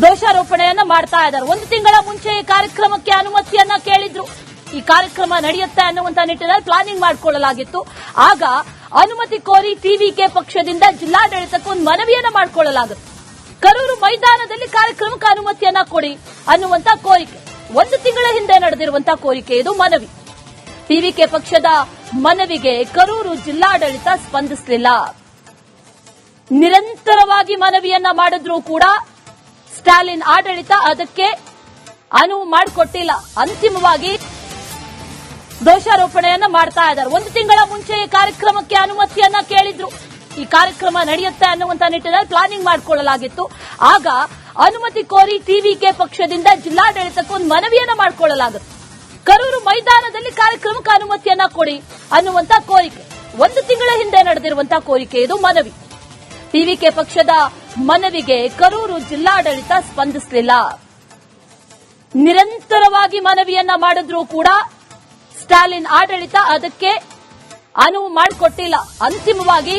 ದೋಷಾರೋಪಣೆಯನ್ನ ಮಾಡ್ತಾ ಇದ್ದಾರೆ. ಒಂದು ತಿಂಗಳ ಮುಂಚೆ ಈ ಕಾರ್ಯಕ್ರಮಕ್ಕೆ ಅನುಮತಿಯನ್ನ ಕೇಳಿದ್ರು. ಈ ಕಾರ್ಯಕ್ರಮ ನಡೆಯುತ್ತೆ ಅನ್ನುವಂತ ನಿಟ್ಟಿನಲ್ಲಿ ಪ್ಲಾನಿಂಗ್ ಮಾಡಿಕೊಳ್ಳಲಾಗಿತ್ತು. ಆಗ ಅನುಮತಿ ಕೋರಿ ಟಿವಿಕೆ ಪಕ್ಷದಿಂದ ಜಿಲ್ಲಾಡಳಿತಕ್ಕೆ ಒಂದು ಮನವಿಯನ್ನ ಮಾಡಿಕೊಳ್ಳಲಾಗುತ್ತೆ. ಕರೂರು ಮೈದಾನದಲ್ಲಿ ಕಾರ್ಯಕ್ರಮಕ್ಕೆ ಅನುಮತಿಯನ್ನ ಕೊಡಿ ಅನ್ನುವಂತ ಕೋರಿಕೆ, ಒಂದು ತಿಂಗಳ ಹಿಂದೆ ನಡೆದಿರುವಂತಹ ಕೋರಿಕೆ ಇದು ಮನವಿ. ಟಿವಿಕೆ ಪಕ್ಷದ ಮನವಿಗೆ ಕರೂರು ಜಿಲ್ಲಾಡಳಿತ ಸ್ಪಂದಿಸಲಿಲ್ಲ. ನಿರಂತರವಾಗಿ ಮನವಿಯನ್ನ ಮಾಡಿದ್ರೂ ಕೂಡ ಸ್ಟಾಲಿನ್ ಆಡಳಿತ ಅದಕ್ಕೆ ಅನುವು ಮಾಡಿಕೊಟ್ಟಿಲ್ಲ. ಅಂತಿಮವಾಗಿ ದೋಷಾರೋಪಣೆಯನ್ನ ಮಾಡ್ತಾ ಇದ್ದಾರೆ. ಒಂದು ತಿಂಗಳ ಮುಂಚೆ ಈ ಕಾರ್ಯಕ್ರಮಕ್ಕೆ ಅನುಮತಿಯನ್ನ ಕೇಳಿದ್ರು. ಈ ಕಾರ್ಯಕ್ರಮ ನಡೆಯುತ್ತೆ ಅನ್ನುವಂತ ನಿಟ್ಟಿನಲ್ಲಿ ಪ್ಲಾನಿಂಗ್ ಮಾಡಿಕೊಳ್ಳಲಾಗಿತ್ತು. ಆಗ ಅನುಮತಿ ಕೋರಿ ಟಿವಿಕೆ ಪಕ್ಷದಿಂದ ಜಿಲ್ಲಾಡಳಿತಕ್ಕೆ ಒಂದು ಮನವಿಯನ್ನ ಮಾಡಿಕೊಳ್ಳಲಾಗುತ್ತೆ. ಕರೂರು ಮೈದಾನದಲ್ಲಿ ಕಾರ್ಯಕ್ರಮಕ್ಕೆ ಅನುಮತಿಯನ್ನ ಕೊಡಿ ಅನ್ನುವಂತ ಕೋರಿಕೆ, ಒಂದು ತಿಂಗಳ ಹಿಂದೆ ನಡೆದಿರುವಂತಹ ಕೋರಿಕೆ ಇದು ಮನವಿ. ಟಿವಿಕೆ ಪಕ್ಷದ ಮನವಿಗೆ ಕರೂರು ಜಿಲ್ಲಾಡಳಿತ ಸ್ಪಂದಿಸಲಿಲ್ಲ. ನಿರಂತರವಾಗಿ ಮನವಿಯನ್ನ ಮಾಡಿದ್ರೂ ಕೂಡ ಸ್ಟಾಲಿನ್ ಆಡಳಿತ ಅದಕ್ಕೆ ಅನುವು ಮಾಡಿಕೊಟ್ಟಿಲ್ಲ. ಅಂತಿಮವಾಗಿ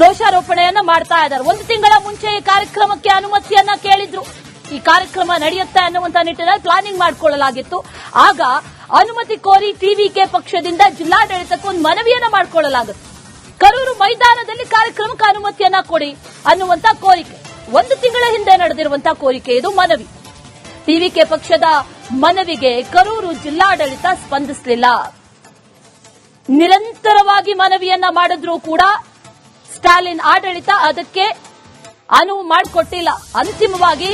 ದೋಷಾರೋಪಣೆಯನ್ನ ಮಾಡ್ತಾ ಇದ್ದಾರೆ. ಒಂದು ತಿಂಗಳ ಮುಂಚೆ ಈ ಕಾರ್ಯಕ್ರಮಕ್ಕೆ ಅನುಮತಿಯನ್ನ ಕೇಳಿದ್ರು. ಈ ಕಾರ್ಯಕ್ರಮ ನಡೆಯುತ್ತೆ ಅನ್ನುವಂತ ನಿಟ್ಟಿನಲ್ಲಿ ಪ್ಲಾನಿಂಗ್ ಮಾಡಿಕೊಳ್ಳಲಾಗಿತ್ತು. ಆಗ ಅನುಮತಿ ಕೋರಿ ಟಿವಿಕೆ ಪಕ್ಷದಿಂದ ಜಿಲ್ಲಾಡಳಿತಕ್ಕೆ ಒಂದು ಮನವಿಯನ್ನ ಮಾಡಿಕೊಳ್ಳಲಾಗುತ್ತೆ. ಕರೂರು ಮೈದಾನದಲ್ಲಿ ಕಾರ್ಯಕ್ರಮಕ್ಕೆ ಅನುಮತಿಯನ್ನ ಕೊಡಿ ಅನ್ನುವಂತ ಕೋರಿಕೆ, ಒಂದು ತಿಂಗಳ ಹಿಂದೆ ನಡೆದಿರುವಂತಹ ಕೋರಿಕೆ ಇದು ಮನವಿ. ಟಿವಿಕೆ ಪಕ್ಷದ ಮನವಿಗೆ ಕರೂರು ಜಿಲ್ಲಾಡಳಿತ ಸ್ಪಂದಿಸಲಿಲ್ಲ. ನಿರಂತರವಾಗಿ ಮನವಿಯನ್ನ ಮಾಡಿದ್ರೂ ಕೂಡ ಸ್ಟಾಲಿನ್ ಆಡಳಿತ ಅದಕ್ಕೆ ಅನುವು ಮಾಡಿಕೊಟ್ಟಿಲ್ಲ. ಅಂತಿಮವಾಗಿ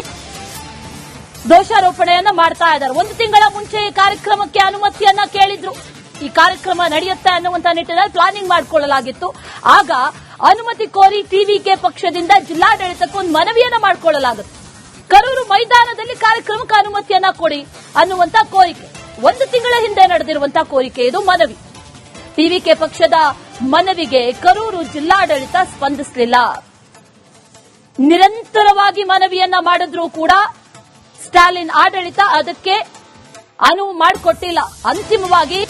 ದೋಷಾರೋಪಣೆಯನ್ನ ಮಾಡ್ತಾ ಇದ್ದಾರೆ. ಒಂದು ತಿಂಗಳ ಮುಂಚೆ ಈ ಕಾರ್ಯಕ್ರಮಕ್ಕೆ ಅನುಮತಿಯನ್ನ ಕೇಳಿದ್ರು. ಈ ಕಾರ್ಯಕ್ರಮ ನಡೆಯುತ್ತೆ ಅನ್ನುವಂತ ನಿಟ್ಟಿನಲ್ಲಿ ಪ್ಲಾನಿಂಗ್ ಮಾಡಿಕೊಳ್ಳಲಾಗಿತ್ತು. ಆಗ ಅನುಮತಿ ಕೋರಿ ಟಿವಿಕೆ ಪಕ್ಷದಿಂದ ಜಿಲ್ಲಾಡಳಿತಕ್ಕೆ ಒಂದು ಮನವಿಯನ್ನ ಮಾಡಿಕೊಳ್ಳಲಾಗುತ್ತೆ. ಕರೂರು ಮೈದಾನದಲ್ಲಿ ಕಾರ್ಯಕ್ರಮಕ್ಕೆ ಅನುಮತಿಯನ್ನ ಕೊಡಿ ಅನ್ನುವಂತ ಕೋರಿಕೆ, ಒಂದು ತಿಂಗಳ ಹಿಂದೆ ನಡೆದಿರುವಂತಹ ಕೋರಿಕೆ ಇದು ಮನವಿ. ಟಿವಿಕೆ ಪಕ್ಷದ ಮನವಿಗೆ ಕರೂರು ಜಿಲ್ಲಾಡಳಿತ ಸ್ಪಂದಿಸಲಿಲ್ಲ. ನಿರಂತರವಾಗಿ ಮನವಿಯನ್ನ ಮಾಡಿದ್ರೂ ಕೂಡ ಸ್ಟಾಲಿನ್ ಆಡಳಿತ ಅದಕ್ಕೆ ಅನುವು ಮಾಡಿಕೊಟ್ಟಿಲ್ಲ. ಅಂತಿಮವಾಗಿ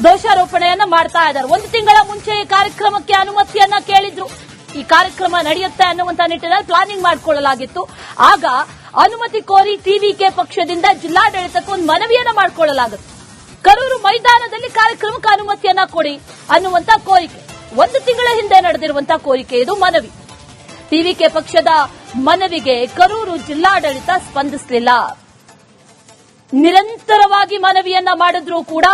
ದೋಷಾರೋಪಣೆಯನ್ನ ಮಾಡ್ತಾ ಇದ್ದಾರೆ. ಒಂದು ತಿಂಗಳ ಮುಂಚೆ ಈ ಕಾರ್ಯಕ್ರಮಕ್ಕೆ ಅನುಮತಿಯನ್ನ ಕೇಳಿದ್ರು. ಈ ಕಾರ್ಯಕ್ರಮ ನಡೆಯುತ್ತೆ ಅನ್ನುವಂತ ನಿಟ್ಟಿನಲ್ಲಿ ಪ್ಲಾನಿಂಗ್ ಮಾಡಿಕೊಳ್ಳಲಾಗಿತ್ತು. ಆಗ ಅನುಮತಿ ಕೋರಿ ಟಿವಿಕೆ ಪಕ್ಷದಿಂದ ಜಿಲ್ಲಾಡಳಿತಕ್ಕೆ ಒಂದು ಮನವಿಯನ್ನ ಮಾಡಿಕೊಳ್ಳಲಾಗುತ್ತೆ. ಕರೂರು ಮೈದಾನದಲ್ಲಿ ಕಾರ್ಯಕ್ರಮಕ್ಕೆ ಅನುಮತಿಯನ್ನ ಕೊಡಿ ಅನ್ನುವಂತ ಕೋರಿಕೆ, ಒಂದು ತಿಂಗಳ ಹಿಂದೆ ನಡೆದಿರುವಂತಹ ಕೋರಿಕೆ ಇದು ಮನವಿ. ಟಿವಿಕೆ ಪಕ್ಷದ ಮನವಿಗೆ ಕರೂರು ಜಿಲ್ಲಾಡಳಿತ ಸ್ಪಂದಿಸಲಿಲ್ಲ. ನಿರಂತರವಾಗಿ ಮನವಿಯನ್ನ ಮಾಡಿದ್ರೂ ಕೂಡ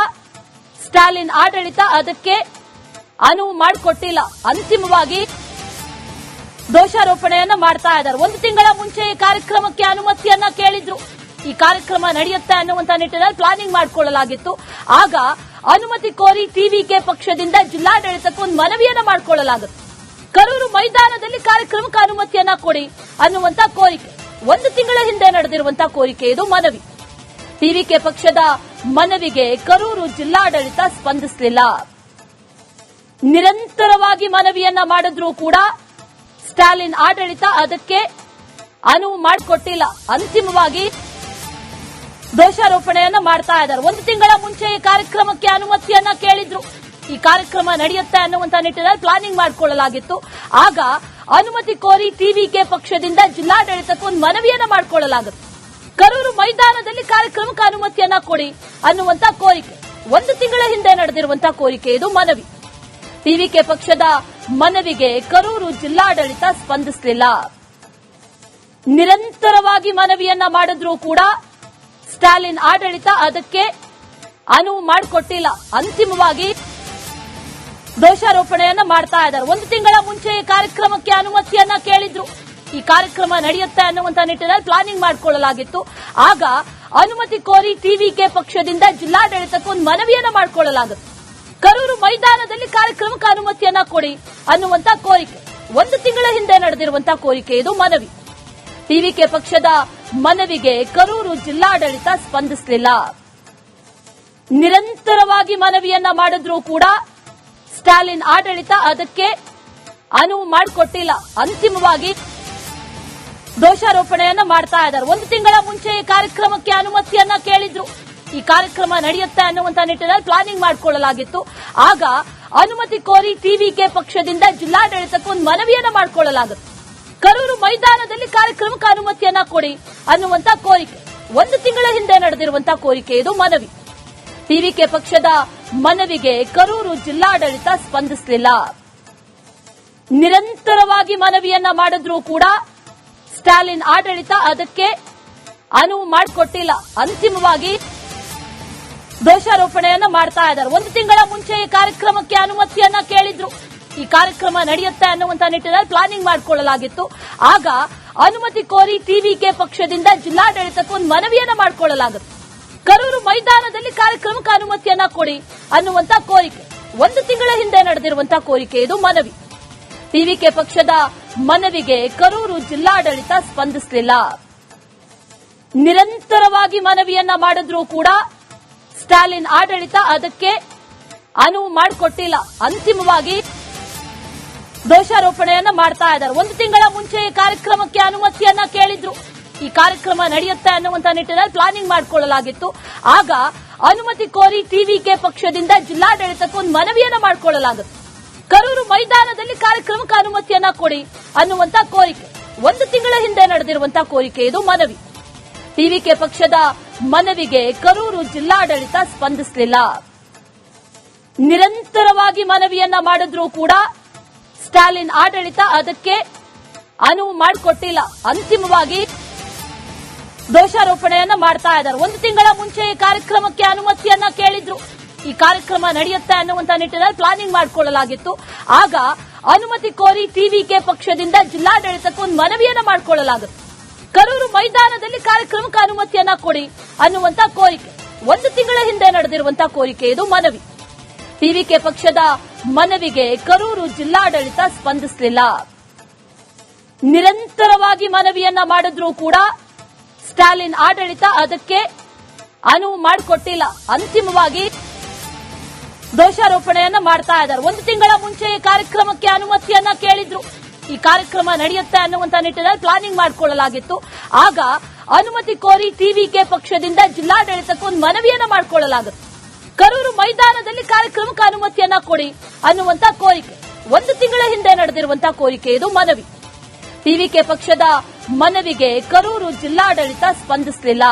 ಸ್ಟಾಲಿನ್ ಆಡಳಿತ ಅದಕ್ಕೆ ಅನುವು ಮಾಡಿಕೊಟ್ಟಿಲ್ಲ. ಅಂತಿಮವಾಗಿ ದೋಷಾರೋಪಣೆಯನ್ನ ಮಾಡ್ತಾ ಇದ್ದಾರೆ. ಒಂದು ತಿಂಗಳ ಮುಂಚೆ ಈ ಕಾರ್ಯಕ್ರಮಕ್ಕೆ ಅನುಮತಿಯನ್ನ ಕೇಳಿದ್ರು. ಈ ಕಾರ್ಯಕ್ರಮ ನಡೆಯುತ್ತೆ ಅನ್ನುವಂತ ನಿಟ್ಟಿನಲ್ಲಿ ಪ್ಲಾನಿಂಗ್ ಮಾಡಿಕೊಳ್ಳಲಾಗಿತ್ತು. ಆಗ ಅನುಮತಿ ಕೋರಿ ಟಿವಿಕೆ ಪಕ್ಷದಿಂದ ಜಿಲ್ಲಾಡಳಿತಕ್ಕೆ ಒಂದು ಮನವಿಯನ್ನ ಮಾಡಿಕೊಳ್ಳಲಾಗುತ್ತೆ. ಕರೂರು ಮೈದಾನದಲ್ಲಿ ಕಾರ್ಯಕ್ರಮಕ್ಕೆ ಅನುಮತಿಯನ್ನ ಕೊಡಿ ಅನ್ನುವಂತ ಕೋರಿಕೆ, ಒಂದು ತಿಂಗಳ ಹಿಂದೆ ನಡೆದಿರುವಂತಹ ಕೋರಿಕೆ ಇದು ಮನವಿ. ಟಿವಿಕೆ ಪಕ್ಷದ ಮನವಿಗೆ ಕರೂರು ಜಿಲ್ಲಾಡಳಿತ ಸ್ಪಂದಿಸಲಿಲ್ಲ. ನಿರಂತರವಾಗಿ ಮನವಿಯನ್ನ ಮಾಡಿದ್ರೂ ಕೂಡ ಸ್ಟಾಲಿನ್ ಆಡಳಿತ ಅದಕ್ಕೆ ಅನುವು ಮಾಡಿಕೊಟ್ಟಿಲ್ಲ. ಅಂತಿಮವಾಗಿ ದೋಷಾರೋಪಣೆಯನ್ನ ಮಾಡ್ತಾ ಇದ್ದಾರೆ. ಒಂದು ತಿಂಗಳ ಮುಂಚೆ ಈ ಕಾರ್ಯಕ್ರಮಕ್ಕೆ ಅನುಮತಿಯನ್ನ ಕೇಳಿದ್ರು. ಈ ಕಾರ್ಯಕ್ರಮ ನಡೆಯುತ್ತೆ ಅನ್ನುವಂತ ನಿಟ್ಟಿನಲ್ಲಿ ಪ್ಲಾನಿಂಗ್ ಮಾಡಿಕೊಳ್ಳಲಾಗಿತ್ತು. ಆಗ ಅನುಮತಿ ಕೋರಿ ಟಿವಿಕೆ ಪಕ್ಷದಿಂದ ಜಿಲ್ಲಾಡಳಿತಕ್ಕೆ ಒಂದು ಮನವಿಯನ್ನ ಮಾಡಿಕೊಳ್ಳಲಾಗುತ್ತೆ. ಕರೂರು ಮೈದಾನದಲ್ಲಿ ಕಾರ್ಯಕ್ರಮಕ್ಕೆ ಅನುಮತಿಯನ್ನ ಕೊಡಿ ಅನ್ನುವಂತ ಕೋರಿಕೆ, ಒಂದು ತಿಂಗಳ ಹಿಂದೆ ನಡೆದಿರುವಂತಹ ಕೋರಿಕೆ ಇದು ಮನವಿ. ಟಿವಿಕೆ ಪಕ್ಷದ ಮನವಿಗೆ ಕರೂರು ಜಿಲ್ಲಾಡಳಿತ ಸ್ಪಂದಿಸಲಿಲ್ಲ. ನಿರಂತರವಾಗಿ ಮನವಿಯನ್ನ ಮಾಡಿದ್ರೂ ಕೂಡ ಸ್ಟಾಲಿನ್ ಆಡಳಿತ ಅದಕ್ಕೆ ಅನುವು ಮಾಡಿಕೊಟ್ಟಿಲ್ಲ. ಅಂತಿಮವಾಗಿ ದೋಷಾರೋಪಣೆಯನ್ನ ಮಾಡ್ತಾ ಇದ್ದಾರೆ. ಒಂದು ತಿಂಗಳ ಮುಂಚೆ ಈ ಕಾರ್ಯಕ್ರಮಕ್ಕೆ ಅನುಮತಿಯನ್ನ ಕೇಳಿದ್ರು. ಈ ಕಾರ್ಯಕ್ರಮ ನಡೆಯುತ್ತೆ ಅನ್ನುವಂತ ನಿಟ್ಟಿನಲ್ಲಿ ಪ್ಲಾನಿಂಗ್ ಮಾಡಿಕೊಳ್ಳಲಾಗಿತ್ತು. ಆಗ ಅನುಮತಿ ಕೋರಿ ಟಿವಿಕೆ ಪಕ್ಷದಿಂದ ಜಿಲ್ಲಾಡಳಿತಕ್ಕೆ ಒಂದು ಮನವಿಯನ್ನ ಮಾಡಿಕೊಳ್ಳಲಾಗುತ್ತೆ. ಕರೂರು ಮೈದಾನದಲ್ಲಿ ಕಾರ್ಯಕ್ರಮಕ್ಕೆ ಅನುಮತಿಯನ್ನ ಕೊಡಿ ಅನ್ನುವಂತ ಕೋರಿಕೆ, ಒಂದು ತಿಂಗಳ ಹಿಂದೆ ನಡೆದಿರುವಂತಹ ಕೋರಿಕೆ ಇದು ಮನವಿ. ಟಿವಿಕೆ ಪಕ್ಷದ ಮನವಿಗೆ ಕರೂರು ಜಿಲ್ಲಾಡಳಿತ ಸ್ಪಂದಿಸಲಿಲ್ಲ. ನಿರಂತರವಾಗಿ ಮನವಿಯನ್ನ ಮಾಡಿದ್ರೂ ಕೂಡ ಸ್ಟಾಲಿನ್ ಆಡಳಿತ ಅದಕ್ಕೆ ಅನುವು ಮಾಡಿಕೊಟ್ಟಿಲ್ಲ. ಅಂತಿಮವಾಗಿ ದೋಷಾರೋಪಣೆಯನ್ನ ಮಾಡ್ತಾ ಇದ್ದಾರೆ. ಒಂದು ತಿಂಗಳ ಮುಂಚೆ ಈ ಕಾರ್ಯಕ್ರಮಕ್ಕೆ ಅನುಮತಿಯನ್ನ ಕೇಳಿದ್ರು. ಈ ಕಾರ್ಯಕ್ರಮ ನಡೆಯುತ್ತೆ ಅನ್ನುವಂತ ನಿಟ್ಟಿನಲ್ಲಿ ಪ್ಲಾನಿಂಗ್ ಮಾಡಿಕೊಳ್ಳಲಾಗಿತ್ತು. ಆಗ ಅನುಮತಿ ಕೋರಿ ಟಿವಿಕೆ ಪಕ್ಷದಿಂದ ಜಿಲ್ಲಾಡಳಿತಕ್ಕೆ ಒಂದು ಮನವಿಯನ್ನ ಮಾಡಿಕೊಳ್ಳಲಾಗುತ್ತೆ. ಕರೂರು ಮೈದಾನದಲ್ಲಿ ಕಾರ್ಯಕ್ರಮಕ್ಕೆ ಅನುಮತಿಯನ್ನ ಕೊಡಿ ಅನ್ನುವಂತ ಕೋರಿಕೆ 1 ತಿಂಗಳ ಹಿಂದೆ ನಡೆದಿರುವಂತಹ ಕೋರಿಕೆ ಇದು ಮನವಿ. ಟಿವಿಕೆ ಪಕ್ಷದ ಮನವಿಗೆ ಕರೂರು ಜಿಲ್ಲಾಡಳಿತ ಸ್ಪಂದಿಸಲಿಲ್ಲ. ನಿರಂತರವಾಗಿ ಮನವಿಯನ್ನ ಮಾಡಿದ್ರೂ ಕೂಡ ಸ್ಟಾಲಿನ್ ಆಡಳಿತ ಅದಕ್ಕೆ ಅನುವು ಮಾಡಿಕೊಟ್ಟಿಲ್ಲ. ಅಂತಿಮವಾಗಿ ದೋಷಾರೋಪಣೆಯನ್ನ ಮಾಡ್ತಾ ಇದ್ದಾರೆ. 1 ತಿಂಗಳ ಮುಂಚೆ ಈ ಕಾರ್ಯಕ್ರಮಕ್ಕೆ ಅನುಮತಿಯನ್ನ ಕೇಳಿದ್ರು. ಈ ಕಾರ್ಯಕ್ರಮ ನಡೆಯುತ್ತೆ ಅನ್ನುವಂತ ನಿಟ್ಟಿನಲ್ಲಿ ಪ್ಲಾನಿಂಗ್ ಮಾಡಿಕೊಳ್ಳಲಾಗಿತ್ತು. ಆಗ ಅನುಮತಿ ಕೋರಿ ಟಿವಿಕೆ ಪಕ್ಷದಿಂದ ಜಿಲ್ಲಾಡಳಿತಕ್ಕೆ ಒಂದು ಮನವಿಯನ್ನ ಮಾಡಿಕೊಳ್ಳಲಾಗುತ್ತೆ. ಕರೂರು ಮೈದಾನದಲ್ಲಿ ಕಾರ್ಯಕ್ರಮಕ್ಕೆ ಅನುಮತಿಯನ್ನ ಕೊಡಿ ಅನ್ನುವಂತ ಕೋರಿಕೆ 1 ತಿಂಗಳ ಹಿಂದೆ ನಡೆದಿರುವಂತಹ ಕೋರಿಕೆ ಇದು ಮನವಿ. ಟಿವಿಕೆ ಪಕ್ಷದ ಮನವಿಗೆ ಕರೂರು ಜಿಲ್ಲಾಡಳಿತ ಸ್ಪಂದಿಸಲಿಲ್ಲ. ನಿರಂತರವಾಗಿ ಮನವಿಯನ್ನ ಮಾಡಿದ್ರೂ ಕೂಡ ಸ್ಟಾಲಿನ್ ಆಡಳಿತ ಅದಕ್ಕೆ ಅನುವು ಮಾಡಿಕೊಟ್ಟಿಲ್ಲ. ಅಂತಿಮವಾಗಿ ದೋಷಾರೋಪಣೆಯನ್ನ ಮಾಡ್ತಾ ಇದ್ದಾರೆ. 1 ತಿಂಗಳ ಮುಂಚೆ ಈ ಕಾರ್ಯಕ್ರಮಕ್ಕೆ ಅನುಮತಿಯನ್ನ ಕೇಳಿದ್ರು. ಈ ಕಾರ್ಯಕ್ರಮ ನಡೆಯುತ್ತೆ ಅನ್ನುವಂತ ನಿಟ್ಟಿನಲ್ಲಿ ಪ್ಲಾನಿಂಗ್ ಮಾಡಿಕೊಳ್ಳಲಾಗಿತ್ತು. ಆಗ ಅನುಮತಿ ಕೋರಿ ಟಿವಿಕೆ ಪಕ್ಷದಿಂದ ಜಿಲ್ಲಾಡಳಿತಕ್ಕೆ ಒಂದು ಮನವಿಯನ್ನ ಮಾಡಿಕೊಳ್ಳಲಾಗುತ್ತೆ. ಕರೂರು ಮೈದಾನದಲ್ಲಿ ಕಾರ್ಯಕ್ರಮಕ್ಕೆ ಅನುಮತಿಯನ್ನ ಕೊಡಿ ಅನ್ನುವಂತ ಕೋರಿಕೆ 1 ತಿಂಗಳ ಹಿಂದೆ ನಡೆದಿರುವಂತಹ ಕೋರಿಕೆ ಇದು ಮನವಿ. ಟಿವಿಕೆ ಪಕ್ಷದ ಮನವಿಗೆ ಕರೂರು ಜಿಲ್ಲಾಡಳಿತ ಸ್ಪಂದಿಸಲಿಲ್ಲ. ನಿರಂತರವಾಗಿ ಮನವಿಯನ್ನ ಮಾಡಿದ್ರೂ ಕೂಡ ಸ್ಟಾಲಿನ್ ಆಡಳಿತ ಅದಕ್ಕೆ ಅನುವು ಮಾಡಿಕೊಟ್ಟಿಲ್ಲ. ಅಂತಿಮವಾಗಿ ದೋಷಾರೋಪಣೆಯನ್ನ ಮಾಡ್ತಾ ಇದ್ದಾರೆ. 1 ತಿಂಗಳ ಮುಂಚೆ ಈ ಕಾರ್ಯಕ್ರಮಕ್ಕೆ ಅನುಮತಿಯನ್ನ ಕೇಳಿದ್ರು. ಈ ಕಾರ್ಯಕ್ರಮ ನಡೆಯುತ್ತೆ ಅನ್ನುವಂತ ನಿಟ್ಟಿನಲ್ಲಿ ಪ್ಲಾನಿಂಗ್ ಮಾಡಿಕೊಳ್ಳಲಾಗಿತ್ತು. ಆಗ ಅನುಮತಿ ಕೋರಿ ಟಿವಿಕೆ ಪಕ್ಷದಿಂದ ಜಿಲ್ಲಾಡಳಿತಕ್ಕೆ ಒಂದು ಮನವಿಯನ್ನ ಮಾಡಿಕೊಳ್ಳಲಾಗುತ್ತೆ. ಕರೂರು ಮೈದಾನದಲ್ಲಿ ಕಾರ್ಯಕ್ರಮಕ್ಕೆ ಅನುಮತಿಯನ್ನ ಕೊಡಿ ಅನ್ನುವಂತ ಕೋರಿಕೆ 1 ತಿಂಗಳ ಹಿಂದೆ ನಡೆದಿರುವಂತಹ ಕೋರಿಕೆ ಇದು ಮನವಿ. ಟಿವಿಕೆ ಪಕ್ಷದ ಮನವಿಗೆ ಕರೂರು ಜಿಲ್ಲಾಡಳಿತ ಸ್ಪಂದಿಸಲಿಲ್ಲ. ನಿರಂತರವಾಗಿ ಮನವಿಯನ್ನ ಮಾಡಿದ್ರೂ ಕೂಡ ಸ್ಟಾಲಿನ್ ಆಡಳಿತ ಅದಕ್ಕೆ ಅನುವು ಮಾಡಿಕೊಟ್ಟಿಲ್ಲ. ಅಂತಿಮವಾಗಿ ದೋಷಾರೋಪಣೆಯನ್ನ ಮಾಡ್ತಾ ಇದ್ದಾರೆ. 1 ತಿಂಗಳ ಮುಂಚೆ ಈ ಕಾರ್ಯಕ್ರಮಕ್ಕೆ ಅನುಮತಿಯನ್ನ ಕೇಳಿದ್ರು. ಈ ಕಾರ್ಯಕ್ರಮ ನಡೆಯುತ್ತೆ ಅನ್ನುವಂತ ನಿಟ್ಟಿನಲ್ಲಿ ಪ್ಲಾನಿಂಗ್ ಮಾಡಿಕೊಳ್ಳಲಾಗಿತ್ತು. ಆಗ ಅನುಮತಿ ಕೋರಿ ಟಿವಿಕೆ ಪಕ್ಷದಿಂದ ಜಿಲ್ಲಾಡಳಿತಕ್ಕೆ ಒಂದು ಮನವಿಯನ್ನ ಮಾಡಿಕೊಳ್ಳಲಾಗುತ್ತೆ. ಕರೂರು ಮೈದಾನದಲ್ಲಿ ಕಾರ್ಯಕ್ರಮಕ್ಕೆ ಅನುಮತಿಯನ್ನ ಕೊಡಿ ಅನ್ನುವಂತ ಕೋರಿಕೆ 1 ತಿಂಗಳ ಹಿಂದೆ ನಡೆದಿರುವಂತಹ ಕೋರಿಕೆ ಇದು ಮನವಿ. ಟಿವಿಕೆ ಪಕ್ಷದ ಮನವಿಗೆ ಕರೂರು ಜಿಲ್ಲಾಡಳಿತ ಸ್ಪಂದಿಸಲಿಲ್ಲ.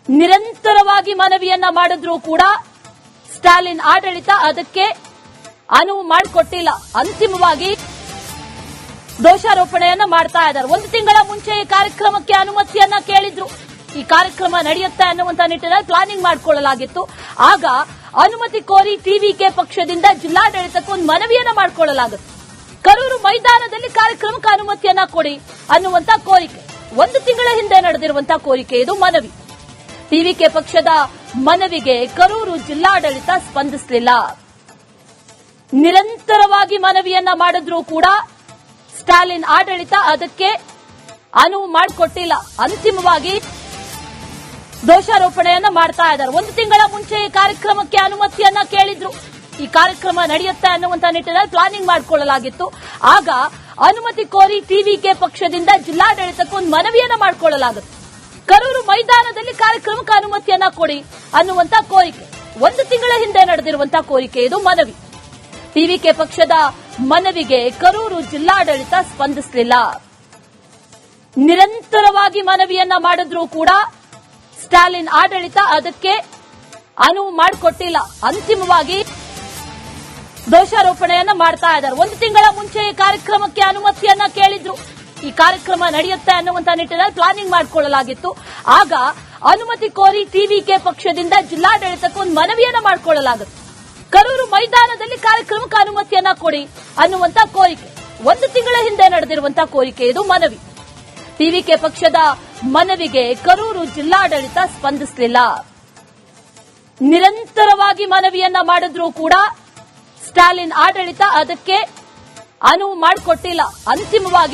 ನಿರಂತರವಾಗಿ ಮನವಿಯನ್ನ ಮಾಡಿದ್ರೂ ಕೂಡ ಸ್ಟಾಲಿನ್ ಆಡಳಿತ ಅದಕ್ಕೆ ಅನುವು ಮಾಡಿಕೊಟ್ಟಿಲ್ಲ. ಅಂತಿಮವಾಗಿ ದೋಷಾರೋಪಣೆಯನ್ನ ಮಾಡ್ತಾ ಇದ್ದಾರೆ. 1 ತಿಂಗಳ ಮುಂಚೆ ಈ ಕಾರ್ಯಕ್ರಮಕ್ಕೆ ಅನುಮತಿಯನ್ನ ಕೇಳಿದ್ರು. ಈ ಕಾರ್ಯಕ್ರಮ ನಡೆಯುತ್ತೆ ಅನ್ನುವಂತ ನಿಟ್ಟಿನಲ್ಲಿ ಪ್ಲಾನಿಂಗ್ ಮಾಡಿಕೊಳ್ಳಲಾಗಿತ್ತು. ಆಗ ಅನುಮತಿ ಕೋರಿ ಟಿವಿಕೆ ಪಕ್ಷದಿಂದ ಜಿಲ್ಲಾಡಳಿತಕ್ಕೆ ಒಂದು ಮನವಿಯನ್ನ ಮಾಡಿಕೊಳ್ಳಲಾಗುತ್ತೆ. ಕರೂರು ಮೈದಾನದಲ್ಲಿ ಕಾರ್ಯಕ್ರಮಕ್ಕೆ ಅನುಮತಿಯನ್ನ ಕೊಡಿ ಅನ್ನುವಂತ ಕೋರಿಕೆ 1 ತಿಂಗಳ ಹಿಂದೆ ನಡೆದಿರುವಂತಹ ಕೋರಿಕೆ ಇದು ಮನವಿ. ಟಿವಿಕೆ ಪಕ್ಷದ ಮನವಿಗೆ ಕರೂರು ಜಿಲ್ಲಾಡಳಿತ ಸ್ಪಂದಿಸಲಿಲ್ಲ. ನಿರಂತರವಾಗಿ ಮನವಿಯನ್ನ ಮಾಡಿದ್ರೂ ಕೂಡ ಸ್ಟಾಲಿನ್ ಆಡಳಿತ ಅದಕ್ಕೆ ಅನುವು ಮಾಡಿಕೊಟ್ಟಿಲ್ಲ. ಅಂತಿಮವಾಗಿ ದೋಷಾರೋಪಣೆಯನ್ನ ಮಾಡ್ತಾ ಇದ್ದಾರೆ. 1 ತಿಂಗಳ ಮುಂಚೆ ಈ ಕಾರ್ಯಕ್ರಮಕ್ಕೆ ಅನುಮತಿಯನ್ನ ಕೇಳಿದ್ರು. ಈ ಕಾರ್ಯಕ್ರಮ ನಡೆಯುತ್ತೆ ಅನ್ನುವಂತ ನಿಟ್ಟಿನಲ್ಲಿ ಪ್ಲಾನಿಂಗ್ ಮಾಡಿಕೊಳ್ಳಲಾಗಿತ್ತು. ಆಗ ಅನುಮತಿ ಕೋರಿ ಟಿವಿಕೆ ಪಕ್ಷದಿಂದ ಜಿಲ್ಲಾಡಳಿತಕ್ಕೆ ಒಂದು ಮನವಿಯನ್ನ ಮಾಡಿಕೊಳ್ಳಲಾಗುತ್ತೆ. ಕರೂರು ಮೈದಾನದಲ್ಲಿ ಕಾರ್ಯಕ್ರಮಕ್ಕೆ ಅನುಮತಿಯನ್ನ ಕೊಡಿ ಅನ್ನುವಂತ ಕೋರಿಕೆ 1 ತಿಂಗಳ ಹಿಂದೆ ನಡೆದಿರುವಂತಹ ಕೋರಿಕೆ ಇದು ಮನವಿ. ಟಿವಿಕೆ ಪಕ್ಷದ ಮನವಿಗೆ ಕರೂರು ಜಿಲ್ಲಾಡಳಿತ ಸ್ಪಂದಿಸಲಿಲ್ಲ. ನಿರಂತರವಾಗಿ ಮನವಿಯನ್ನ ಮಾಡಿದ್ರೂ ಕೂಡ ಸ್ಟಾಲಿನ್ ಆಡಳಿತ ಅದಕ್ಕೆ ಅನುವು ಮಾಡಿಕೊಟ್ಟಿಲ್ಲ. ಅಂತಿಮವಾಗಿ ದೋಷಾರೋಪಣೆಯನ್ನ ಮಾಡ್ತಾ ಇದ್ದಾರೆ. 1 ತಿಂಗಳ ಮುಂಚೆ ಈ ಕಾರ್ಯಕ್ರಮಕ್ಕೆ ಅನುಮತಿಯನ್ನ ಕೇಳಿದ್ರು. ಈ ಕಾರ್ಯಕ್ರಮ ನಡೆಯುತ್ತೆ ಅನ್ನುವಂತ ನಿಟ್ಟಿನಲ್ಲಿ ಪ್ಲಾನಿಂಗ್ ಮಾಡಿಕೊಳ್ಳಲಾಗಿತ್ತು. ಆಗ ಅನುಮತಿ ಕೋರಿ ಟಿವಿಕೆ ಪಕ್ಷದಿಂದ ಜಿಲ್ಲಾಡಳಿತಕ್ಕೆ ಒಂದು ಮನವಿಯನ್ನ ಮಾಡಿಕೊಳ್ಳಲಾಗುತ್ತೆ. ಕರೂರು ಮೈದಾನದಲ್ಲಿ ಕಾರ್ಯಕ್ರಮಕ್ಕೆ ಅನುಮತಿಯನ್ನ ಕೊಡಿ ಅನ್ನುವಂತ ಕೋರಿಕೆ 1 ತಿಂಗಳ ಹಿಂದೆ ನಡೆದಿರುವಂತಹ ಕೋರಿಕೆ ಇದು ಮನವಿ. ಟಿವಿಕೆ ಪಕ್ಷದ ಮನವಿಗೆ ಕರೂರು ಜಿಲ್ಲಾಡಳಿತ ಸ್ಪಂದಿಸಲಿಲ್ಲ. ನಿರಂತರವಾಗಿ ಮನವಿಯನ್ನ ಮಾಡಿದ್ರೂ ಕೂಡ ಸ್ಟಾಲಿನ್ ಆಡಳಿತ ಅದಕ್ಕೆ ಅನುವು ಮಾಡಿಕೊಟ್ಟಿಲ್ಲ. ಅಂತಿಮವಾಗಿ